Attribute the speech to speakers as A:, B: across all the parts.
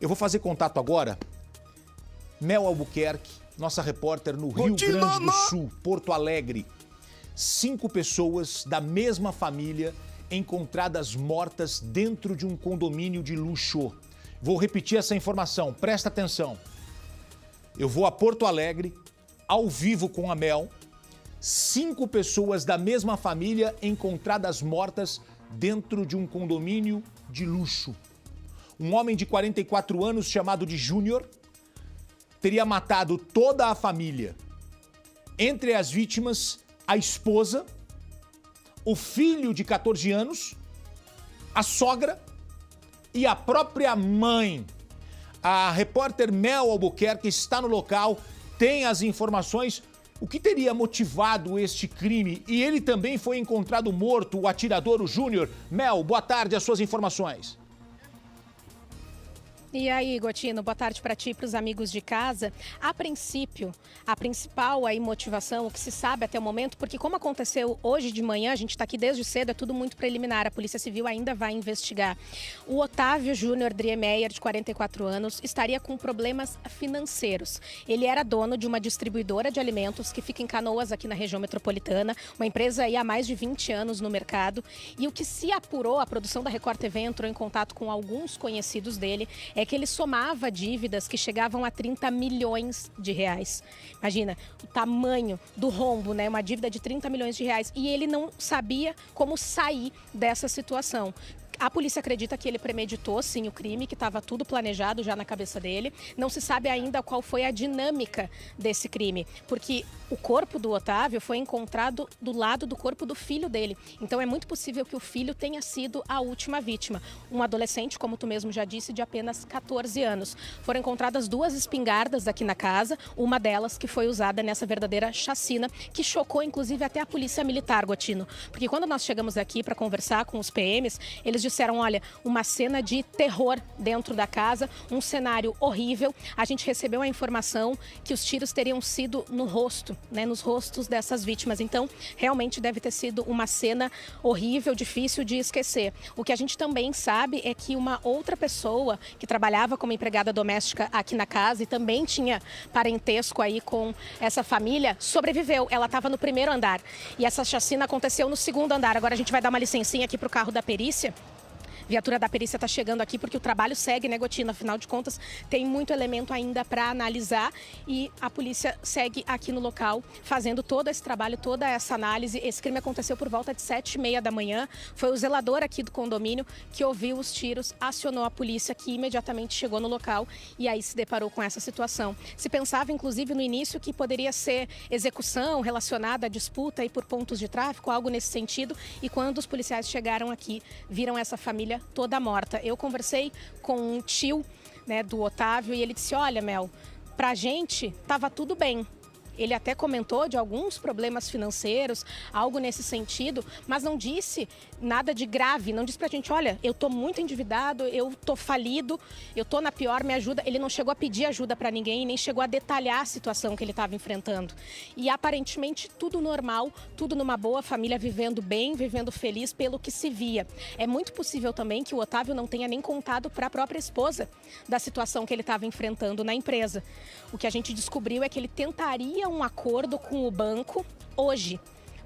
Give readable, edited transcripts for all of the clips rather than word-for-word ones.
A: Eu vou fazer contato agora. Mel Albuquerque, nossa repórter no Rio Grande do Sul, Porto Alegre. 5 pessoas da mesma família encontradas mortas dentro de um condomínio de luxo. Vou repetir essa informação, presta atenção. Eu vou a Porto Alegre, ao vivo com a Mel. 5 pessoas da mesma família encontradas mortas dentro de um condomínio de luxo. Um homem de 44 anos chamado de Júnior teria matado toda a família. Entre as vítimas, a esposa, o filho de 14 anos, a sogra e a própria mãe. A repórter Mel Albuquerque está no local, tem as informações. O que teria motivado este crime? E ele também foi encontrado morto, o atirador, o Júnior. Mel, boa tarde, as suas informações.
B: E aí, Gotino, boa tarde para ti e para os amigos de casa. A princípio, a principal aí motivação, o que se sabe até o momento, porque como aconteceu hoje de manhã, a gente está aqui desde cedo, é tudo muito preliminar, a Polícia Civil ainda vai investigar. O Otávio Júnior Driemeyer, de 44 anos, estaria com problemas financeiros. Ele era dono de uma distribuidora de alimentos que fica em Canoas, aqui na região metropolitana, uma empresa aí há mais de 20 anos no mercado. E o que se apurou, a produção da Record TV entrou em contato com alguns conhecidos dele, é que ele somava dívidas que chegavam a 30 milhões de reais. Imagina o tamanho do rombo, né? Uma dívida de 30 milhões de reais. E ele não sabia como sair dessa situação. A polícia acredita que ele premeditou, sim, o crime, que estava tudo planejado já na cabeça dele. Não se sabe ainda qual foi a dinâmica desse crime, porque o corpo do Otávio foi encontrado do lado do corpo do filho dele. Então é muito possível que o filho tenha sido a última vítima. Um adolescente, como tu mesmo já disse, de apenas 14 anos. Foram encontradas 2 espingardas aqui na casa, uma delas que foi usada nessa verdadeira chacina, que chocou inclusive até a polícia militar, Gotino. Porque quando nós chegamos aqui para conversar com os PMs, eles disseram, olha, uma cena de terror dentro da casa, um cenário horrível. A gente recebeu a informação que os tiros teriam sido no rosto, né, nos rostos dessas vítimas. Então, realmente deve ter sido uma cena horrível, difícil de esquecer. O que a gente também sabe é que uma outra pessoa que trabalhava como empregada doméstica aqui na casa e também tinha parentesco aí com essa família, sobreviveu. Ela estava no primeiro andar e essa chacina aconteceu no segundo andar. Agora a gente vai dar uma licencinha aqui para o carro da perícia. A viatura da perícia está chegando aqui porque o trabalho segue, né, Gotino? Afinal de contas, tem muito elemento ainda para analisar e a polícia segue aqui no local fazendo todo esse trabalho, toda essa análise. Esse crime aconteceu por volta de 7h30 da manhã. Foi o zelador aqui do condomínio que ouviu os tiros, acionou a polícia que imediatamente chegou no local e aí se deparou com essa situação. Se pensava, inclusive, no início que poderia ser execução relacionada à disputa aí por pontos de tráfico, algo nesse sentido. E quando os policiais chegaram aqui, viram essa família toda morta. Eu conversei com um tio, né, do Otávio e ele disse, olha, Mel, pra gente tava tudo bem. Ele até comentou de alguns problemas financeiros, algo nesse sentido, mas não disse nada de grave, não disse pra gente, olha, eu tô muito endividado, eu tô falido, eu tô na pior, me ajuda. Ele não chegou a pedir ajuda pra ninguém, nem chegou a detalhar a situação que ele estava enfrentando. E aparentemente tudo normal, tudo numa boa, família vivendo bem, vivendo feliz pelo que se via. É muito possível também que o Otávio não tenha nem contado para a própria esposa da situação que ele estava enfrentando na empresa. O que a gente descobriu é que ele tentaria um acordo com o banco hoje.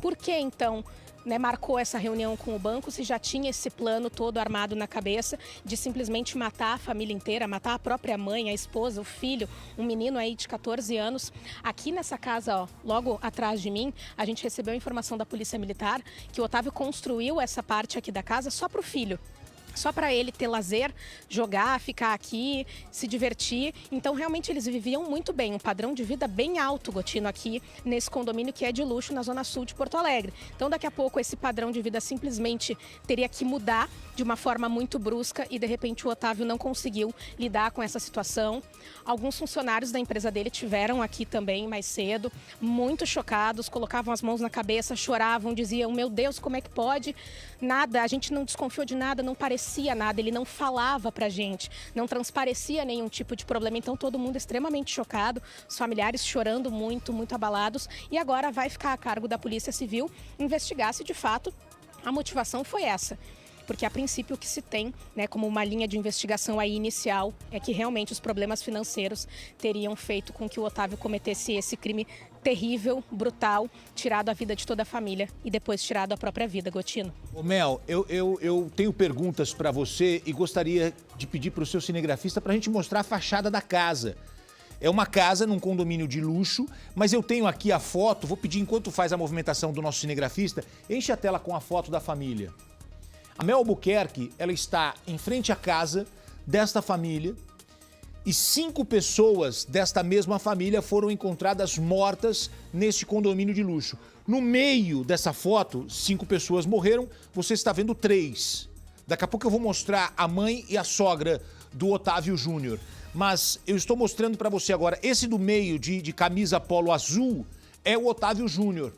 B: Por que então, né, marcou essa reunião com o banco se já tinha esse plano todo armado na cabeça de simplesmente matar a família inteira, matar a própria mãe, a esposa, o filho, um menino aí de 14 anos. Aqui nessa casa, ó, logo atrás de mim, a gente recebeu a informação da Polícia Militar que o Otávio construiu essa parte aqui da casa só para o filho. Só para ele ter lazer, jogar, ficar aqui, se divertir. Então, realmente, eles viviam muito bem. Um padrão de vida bem alto, Gotino, aqui nesse condomínio que é de luxo na Zona Sul de Porto Alegre. Então, daqui a pouco, esse padrão de vida simplesmente teria que mudar de uma forma muito brusca e, de repente, o Otávio não conseguiu lidar com essa situação. Alguns funcionários da empresa dele tiveram aqui também mais cedo, muito chocados, colocavam as mãos na cabeça, choravam, diziam, meu Deus, como é que pode? Nada, a gente não desconfiou de nada, não parecia nada, ele não falava pra gente, não transparecia nenhum tipo de problema, então todo mundo extremamente chocado, os familiares chorando muito, muito abalados, e agora vai ficar a cargo da Polícia Civil investigar se de fato a motivação foi essa. porque a princípio o que se tem, né, como uma linha de investigação aí inicial é que realmente os problemas financeiros teriam feito com que o Otávio cometesse esse crime terrível, brutal, tirado a vida de toda a família e depois tirado a própria vida, Gotino.
A: Ô Mel, eu tenho perguntas para você e gostaria de pedir para o seu cinegrafista para a gente mostrar a fachada da casa. É uma casa num condomínio de luxo, mas eu tenho aqui a foto, vou pedir enquanto faz a movimentação do nosso cinegrafista, enche a tela com a foto da família. A Mel Albuquerque, ela está em frente à casa desta família e 5 pessoas desta mesma família foram encontradas mortas neste condomínio de luxo. No meio dessa foto, 5 pessoas morreram, você está vendo 3. Daqui a pouco eu vou mostrar a mãe e a sogra do Otávio Júnior. Mas eu estou mostrando para você agora, esse do meio de camisa polo azul é o Otávio Júnior.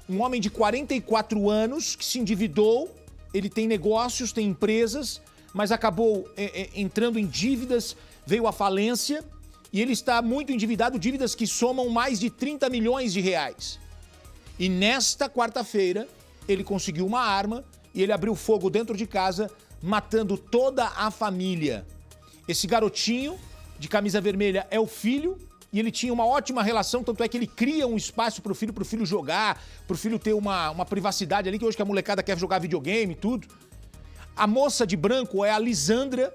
A: Um homem de 44 anos que se endividou, ele tem negócios, tem empresas, mas acabou entrando em dívidas, veio à falência e ele está muito endividado, dívidas que somam mais de 30 milhões de reais. E nesta quarta-feira, ele conseguiu uma arma e ele abriu fogo dentro de casa, matando toda a família. Esse garotinho de camisa vermelha é o filho e ele tinha uma ótima relação, tanto é que ele cria um espaço pro filho jogar, pro filho ter uma privacidade ali, que hoje que a molecada quer jogar videogame e tudo. A moça de branco é a Lisandra,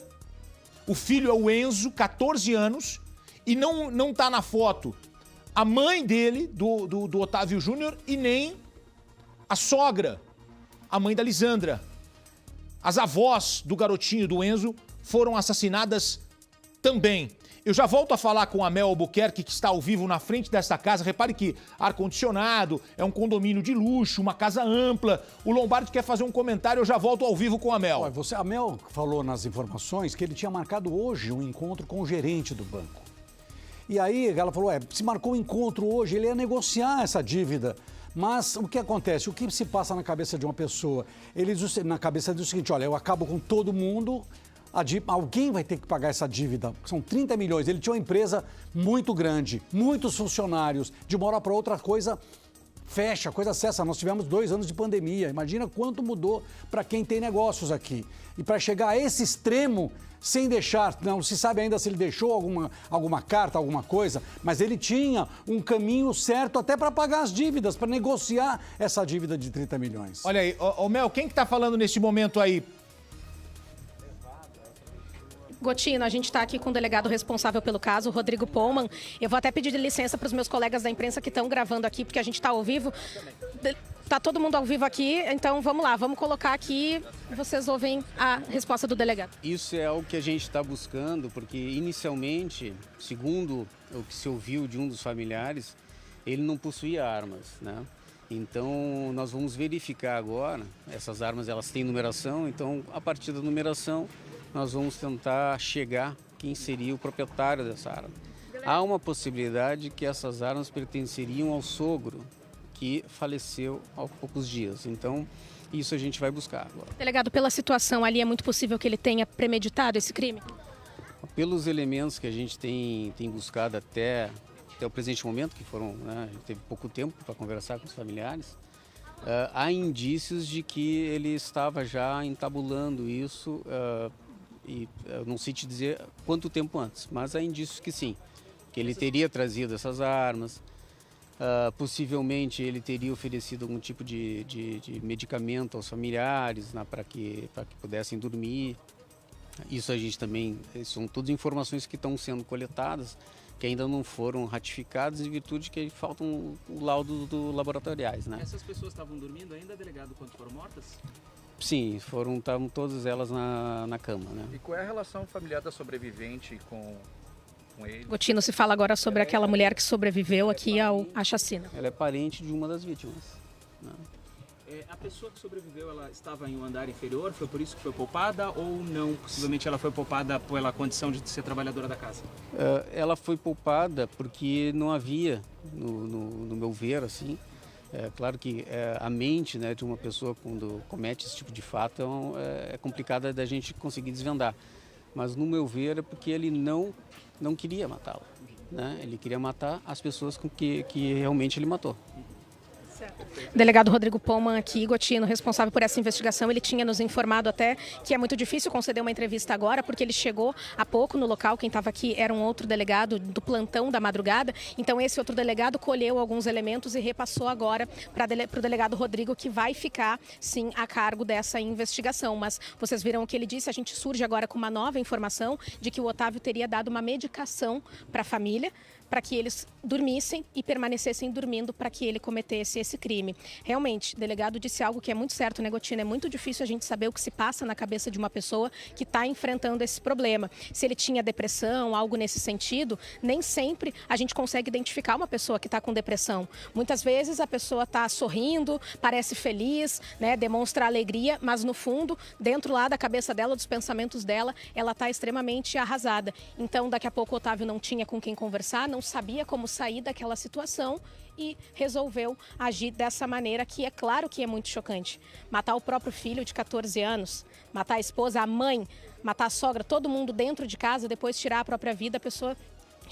A: o filho é o Enzo, 14 anos, e não tá na foto a mãe dele, do Otávio Júnior, e nem a sogra, a mãe da Lisandra. As avós do garotinho, do Enzo, foram assassinadas também. Eu já volto a falar com a Mel Albuquerque, que está ao vivo na frente dessa casa. Repare que ar-condicionado, é um condomínio de luxo, uma casa ampla. O Lombardi quer fazer um comentário, eu já volto ao vivo com a Mel.
C: Olha, a Mel falou nas informações que ele tinha marcado hoje um encontro com o gerente do banco. E aí ela falou, se marcou um encontro hoje, ele ia negociar essa dívida. Mas o que acontece? O que se passa na cabeça de uma pessoa? Ele na cabeça diz o seguinte, olha, eu acabo com todo mundo, alguém vai ter que pagar essa dívida. São 30 milhões. Ele tinha uma empresa muito grande, muitos funcionários. De uma hora para outra, a coisa fecha, a coisa cessa. Nós tivemos 2 anos de pandemia. Imagina quanto mudou para quem tem negócios aqui. E para chegar a esse extremo, sem deixar, não se sabe ainda se ele deixou alguma carta, alguma coisa, mas ele tinha um caminho certo até para pagar as dívidas, para negociar essa dívida de 30 milhões.
A: Olha aí, Mel, quem que tá falando nesse momento aí?
B: Gotino, a gente está aqui com o delegado responsável pelo caso, o Rodrigo Pollmann. Eu vou até pedir licença para os meus colegas da imprensa que estão gravando aqui, porque a gente está ao vivo. Está todo mundo ao vivo aqui, então vamos lá, vamos colocar aqui, vocês ouvem a resposta do delegado.
D: Isso é o que a gente está buscando, porque inicialmente, segundo o que se ouviu de um dos familiares, ele não possuía armas, né? Então nós vamos verificar agora, essas armas elas têm numeração, então a partir da numeração nós vamos tentar chegar quem seria o proprietário dessa arma. Há uma possibilidade que essas armas pertenceriam ao sogro, que faleceu há poucos dias. Então, isso a gente vai buscar agora.
B: Delegado, pela situação ali, é muito possível que ele tenha premeditado esse crime?
D: Pelos elementos que a gente tem buscado até o presente momento, que foram, né, a gente teve pouco tempo para conversar com os familiares, há indícios de que ele estava já entabulando isso, e eu não sei te dizer quanto tempo antes, mas há indícios que sim, que ele teria trazido essas armas. Possivelmente ele teria oferecido algum tipo de medicamento aos familiares, né, para que pudessem dormir. Isso a gente também, são todas informações que estão sendo coletadas, que ainda não foram ratificadas em virtude que faltam o laudo do laboratoriais, né?
E: Essas pessoas estavam dormindo ainda, delegado, quando foram mortas?
D: Sim, estavam todas elas na cama, né?
E: E qual é a relação familiar da sobrevivente com ele?
B: Gotino, se fala agora sobre aquela mulher que sobreviveu aqui à chacina.
D: Ela é parente de uma das vítimas, né?
E: A pessoa que sobreviveu, ela estava em um andar inferior, foi por isso que foi poupada ou não? Possivelmente ela foi poupada pela condição de ser trabalhadora da casa?
D: Ela foi poupada porque não havia, no meu ver, assim, claro que a mente, né, de uma pessoa quando comete esse tipo de fato é complicada da gente conseguir desvendar. Mas no meu ver é porque ele não queria matá-la, né? Ele queria matar as pessoas com que realmente ele matou.
B: Certo. Delegado Rodrigo Pollmann aqui, Gotino, responsável por essa investigação, ele tinha nos informado até que é muito difícil conceder uma entrevista agora, porque ele chegou há pouco no local, quem estava aqui era um outro delegado do plantão da madrugada, então esse outro delegado colheu alguns elementos e repassou agora para o delegado Rodrigo, que vai ficar, sim, a cargo dessa investigação. Mas vocês viram o que ele disse, a gente surge agora com uma nova informação de que o Otávio teria dado uma medicação para a família, para que eles dormissem e permanecessem dormindo para que ele cometesse esse crime. Realmente, o delegado disse algo que é muito certo, né, Gotino? É muito difícil a gente saber o que se passa na cabeça de uma pessoa que está enfrentando esse problema. Se ele tinha depressão, algo nesse sentido, nem sempre a gente consegue identificar uma pessoa que está com depressão. Muitas vezes a pessoa está sorrindo, parece feliz, né, demonstra alegria, mas no fundo, dentro lá da cabeça dela, dos pensamentos dela, ela está extremamente arrasada. Então, daqui a pouco o Otávio não tinha com quem conversar, não sabia como sair daquela situação e resolveu agir dessa maneira, que é claro que é muito chocante. Matar o próprio filho de 14 anos, matar a esposa, a mãe, matar a sogra, todo mundo dentro de casa, depois tirar a própria vida, a pessoa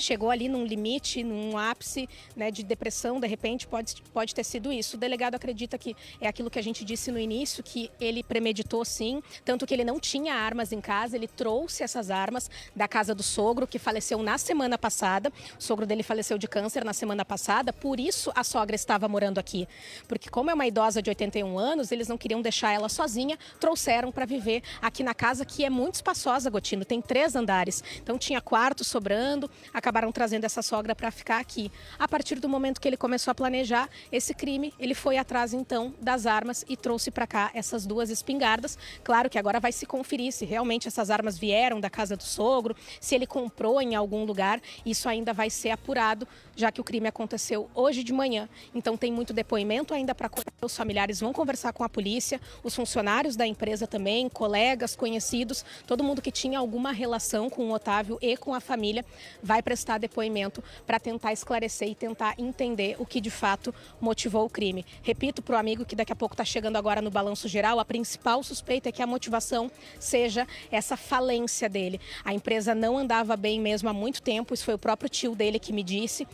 B: chegou ali num limite, num ápice, né, de depressão, de repente pode ter sido isso. O delegado acredita que é aquilo que a gente disse no início, que ele premeditou sim, tanto que ele não tinha armas em casa, ele trouxe essas armas da casa do sogro, que faleceu na semana passada. O sogro dele faleceu de câncer na semana passada, por isso a sogra estava morando aqui. Porque como é uma idosa de 81 anos, eles não queriam deixar ela sozinha, trouxeram para viver aqui na casa, que é muito espaçosa, Gotino, tem 3 andares. Então tinha quarto sobrando, acabaram trazendo essa sogra para ficar aqui. A partir do momento que ele começou a planejar esse crime, ele foi atrás então das armas e trouxe para cá essas 2 espingardas. Claro que agora vai se conferir se realmente essas armas vieram da casa do sogro, se ele comprou em algum lugar. Isso ainda vai ser apurado, já que o crime aconteceu hoje de manhã. Então tem muito depoimento ainda para colher. Os familiares vão conversar com a polícia, os funcionários da empresa também, colegas, conhecidos, todo mundo que tinha alguma relação com o Otávio e com a família vai prestar depoimento para tentar esclarecer e tentar entender o que de fato motivou o crime. Repito para o amigo que daqui a pouco está chegando agora no Balanço Geral, a principal suspeita é que a motivação seja essa falência dele. A empresa não andava bem mesmo há muito tempo, isso foi o próprio tio dele que me disse.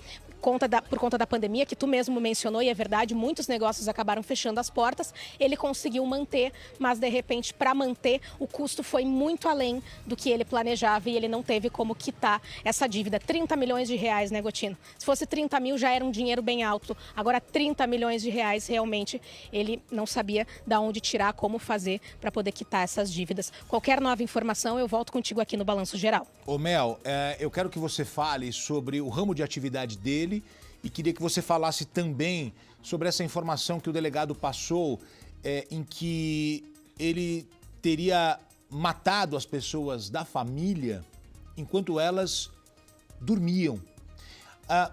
B: Por conta da pandemia, que tu mesmo mencionou, e é verdade, muitos negócios acabaram fechando as portas, ele conseguiu manter, mas de repente, para manter, o custo foi muito além do que ele planejava e ele não teve como quitar essa dívida. 30 milhões de reais, né, Gotino? Se fosse 30 mil, já era um dinheiro bem alto. Agora, 30 milhões de reais, realmente, ele não sabia de onde tirar, como fazer para poder quitar essas dívidas. Qualquer nova informação, eu volto contigo aqui no Balanço Geral.
A: Ô Mel, eu quero que você fale sobre o ramo de atividade dele e queria que você falasse também sobre essa informação que o delegado passou, em que ele teria matado as pessoas da família enquanto elas dormiam.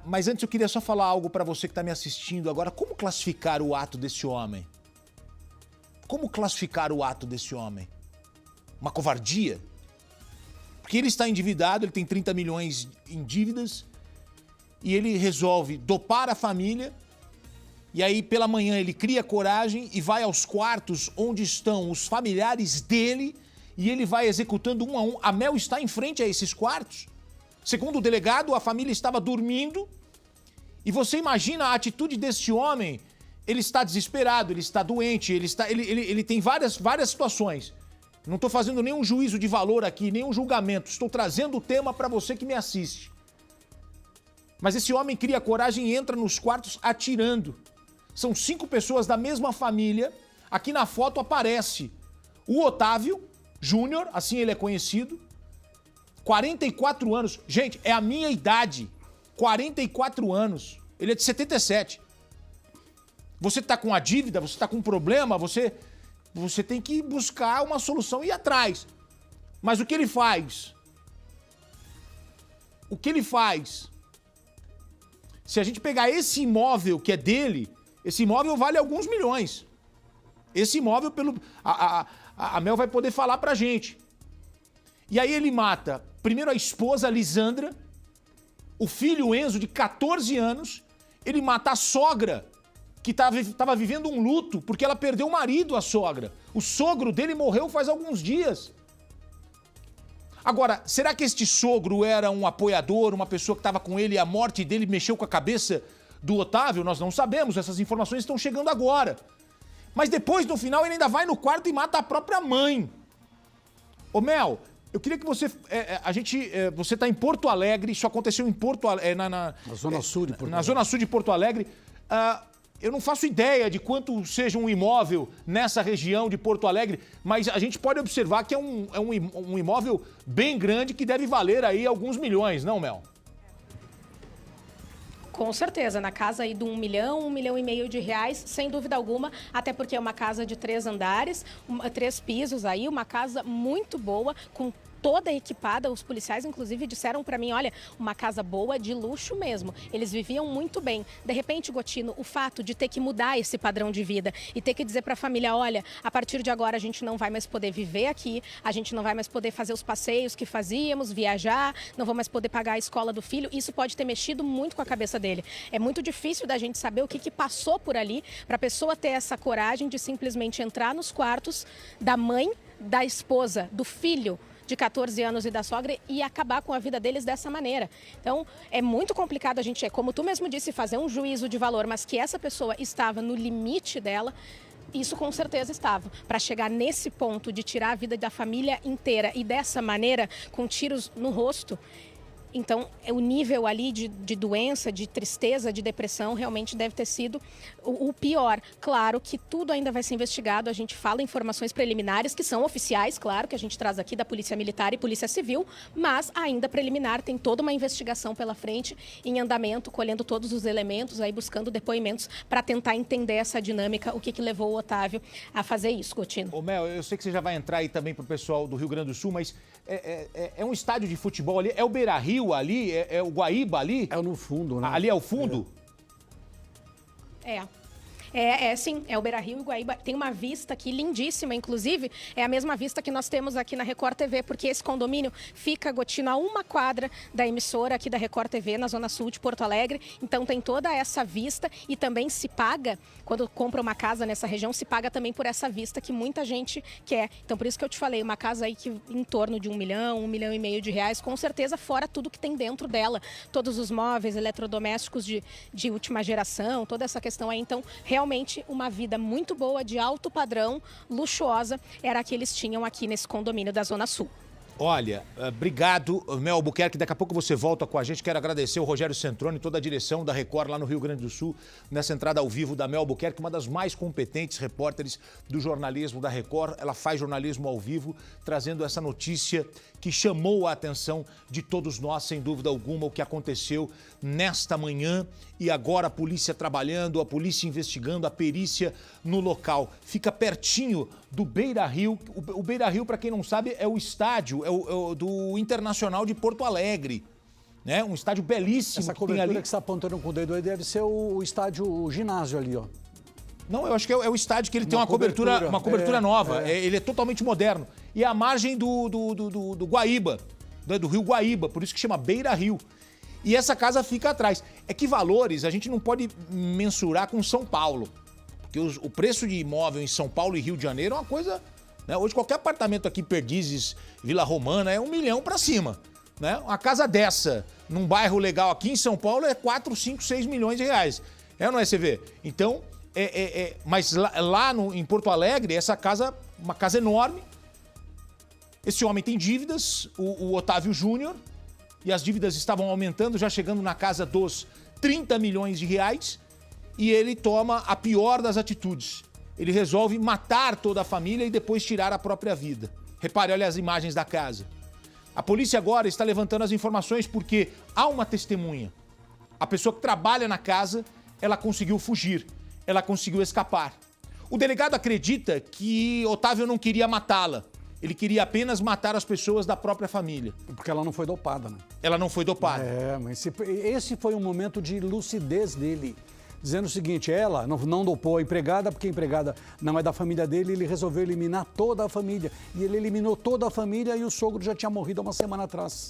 A: Mas antes eu queria só falar algo para você que está me assistindo agora. Como classificar o ato desse homem? Como classificar o ato desse homem? Uma covardia? Porque ele está endividado, ele tem 30 milhões em dívidas e ele resolve dopar a família e aí pela manhã ele cria coragem e vai aos quartos onde estão os familiares dele e ele vai executando um a um. A Mel está em frente a esses quartos. Segundo o delegado, a família estava dormindo e você imagina a atitude deste homem. Ele está desesperado, ele está doente, ele tem várias situações. Não estou fazendo nenhum juízo de valor aqui, nenhum julgamento. Estou trazendo o tema para você que me assiste. Mas esse homem cria coragem e entra nos quartos atirando. São 5 pessoas da mesma família. Aqui na foto aparece o Otávio Júnior, assim ele é conhecido. 44 anos. Gente, é a minha idade. 44 anos. Ele é de 77. Você está com a dívida, você está com um problema, você tem que buscar uma solução e ir atrás. Mas o que ele faz? O que ele faz? Se a gente pegar esse imóvel que é dele, esse imóvel vale alguns milhões. Esse imóvel, a Mel vai poder falar pra gente. E aí ele mata, primeiro a esposa, a Lisandra, o filho Enzo, de 14 anos, ele mata a sogra, que estava vivendo um luto, porque ela perdeu o marido, a sogra. O sogro dele morreu faz alguns dias. Agora, será que este sogro era um apoiador, uma pessoa que estava com ele e a morte dele mexeu com a cabeça do Otávio, nós não sabemos, essas informações estão chegando agora. Mas depois, no final, ele ainda vai no quarto e mata a própria mãe. Ô Mel, eu queria que você... você está em Porto Alegre, isso aconteceu em Porto Alegre...
C: Na Zona Sul de Porto Alegre.
A: Na Zona Sul de Porto Alegre. Eu não faço ideia de quanto seja um imóvel nessa região de Porto Alegre, mas a gente pode observar que é um imóvel bem grande que deve valer aí alguns milhões, não, Mel?
B: Com certeza, na casa aí de 1 milhão, 1,5 milhão de reais, sem dúvida alguma, até porque é uma casa de 3 andares, 3 pisos aí, uma casa muito boa, com toda equipada. Os policiais, inclusive, disseram para mim, olha, uma casa boa, de luxo mesmo. Eles viviam muito bem. De repente, Gotino, o fato de ter que mudar esse padrão de vida e ter que dizer para a família, olha, a partir de agora a gente não vai mais poder viver aqui, a gente não vai mais poder fazer os passeios que fazíamos, viajar, não vou mais poder pagar a escola do filho, isso pode ter mexido muito com a cabeça dele. É muito difícil da gente saber o que passou por ali para a pessoa ter essa coragem de simplesmente entrar nos quartos da mãe, da esposa, do filho de 14 anos e da sogra e acabar com a vida deles dessa maneira. Então, é muito complicado a gente, como tu mesmo disse, fazer um juízo de valor, mas que essa pessoa estava no limite dela, isso com certeza estava. Para chegar nesse ponto de tirar a vida da família inteira e dessa maneira, com tiros no rosto, então o nível ali de doença, de tristeza, de depressão, realmente deve ter sido o pior. Claro que tudo ainda vai ser investigado, a gente fala informações preliminares, que são oficiais, claro, que a gente traz aqui da Polícia Militar e Polícia Civil, mas ainda preliminar, tem toda uma investigação pela frente, em andamento, colhendo todos os elementos, aí buscando depoimentos para tentar entender essa dinâmica, o que levou o Otávio a fazer isso, Gotino.
A: Ô Mel, eu sei que você já vai entrar aí também pro pessoal do Rio Grande do Sul, mas é um estádio de futebol ali, é o Beira-Rio ali, é o Guaíba ali?
C: É no fundo, né?
A: Ali é o fundo?
B: Sim, é o Beira-Rio e Guaíba. Tem uma vista aqui lindíssima, inclusive, é a mesma vista que nós temos aqui na Record TV, porque esse condomínio fica, Gotino, a 1 quadra da emissora aqui da Record TV, na Zona Sul de Porto Alegre. Então tem toda essa vista e também se paga, quando compra uma casa nessa região, se paga também por essa vista que muita gente quer. Então por isso que eu te falei, uma casa aí que em torno de 1 milhão, 1,5 milhão de reais, com certeza, fora tudo que tem dentro dela. Todos os móveis, eletrodomésticos de última geração, toda essa questão aí. Então, realmente uma vida muito boa, de alto padrão, luxuosa, era a que eles tinham aqui nesse condomínio da Zona Sul.
A: Olha, obrigado, Mel Albuquerque. Daqui a pouco você volta com a gente. Quero agradecer o Rogério Centrone e toda a direção da Record lá no Rio Grande do Sul, nessa entrada ao vivo da Mel Albuquerque, uma das mais competentes repórteres do jornalismo da Record. Ela faz jornalismo ao vivo, trazendo essa notícia que chamou a atenção de todos nós, sem dúvida alguma, o que aconteceu nesta manhã. E agora a polícia trabalhando, a polícia investigando, a perícia no local. Fica pertinho do Beira-Rio. O Beira-Rio, para quem não sabe, é o estádio do Internacional de Porto Alegre. Né? Um estádio belíssimo.
C: Essa
A: que
C: cobertura
A: tem ali.
C: que você está apontando com o dedo aí deve ser o estádio, o ginásio ali, ó.
A: Não, eu acho que é o estádio que ele tem uma cobertura nova. Ele é totalmente moderno. E é a margem do Guaíba, do rio Guaíba, por isso que chama Beira-Rio. E essa casa fica atrás. É que valores a gente não pode mensurar com São Paulo. Porque o preço de imóvel em São Paulo e Rio de Janeiro é uma coisa... Né? Hoje qualquer apartamento aqui, Perdizes, Vila Romana, é 1 milhão pra cima. Né? Uma casa dessa, num bairro legal aqui em São Paulo, é 4, 5, 6 milhões de reais. É ou não é, você vê? Então, mas lá em Porto Alegre, essa casa, uma casa enorme. Esse homem tem dívidas, o Otávio Júnior, e as dívidas estavam aumentando, já chegando na casa dos 30 milhões de reais, e ele toma a pior das atitudes. Ele resolve matar toda a família e depois tirar a própria vida. Repare, olha as imagens da casa. A polícia agora está levantando as informações porque há uma testemunha. A pessoa que trabalha na casa, ela conseguiu fugir, ela conseguiu escapar. O delegado acredita que Otávio não queria matá-la. Ele queria apenas matar as pessoas da própria família.
C: Porque ela não foi dopada, né?
A: Ela não foi dopada.
C: Mas esse foi um momento de lucidez dele. Dizendo o seguinte, ela não dopou a empregada, porque a empregada não é da família dele, ele resolveu eliminar toda a família. E ele eliminou toda a família e o sogro já tinha morrido há uma semana atrás.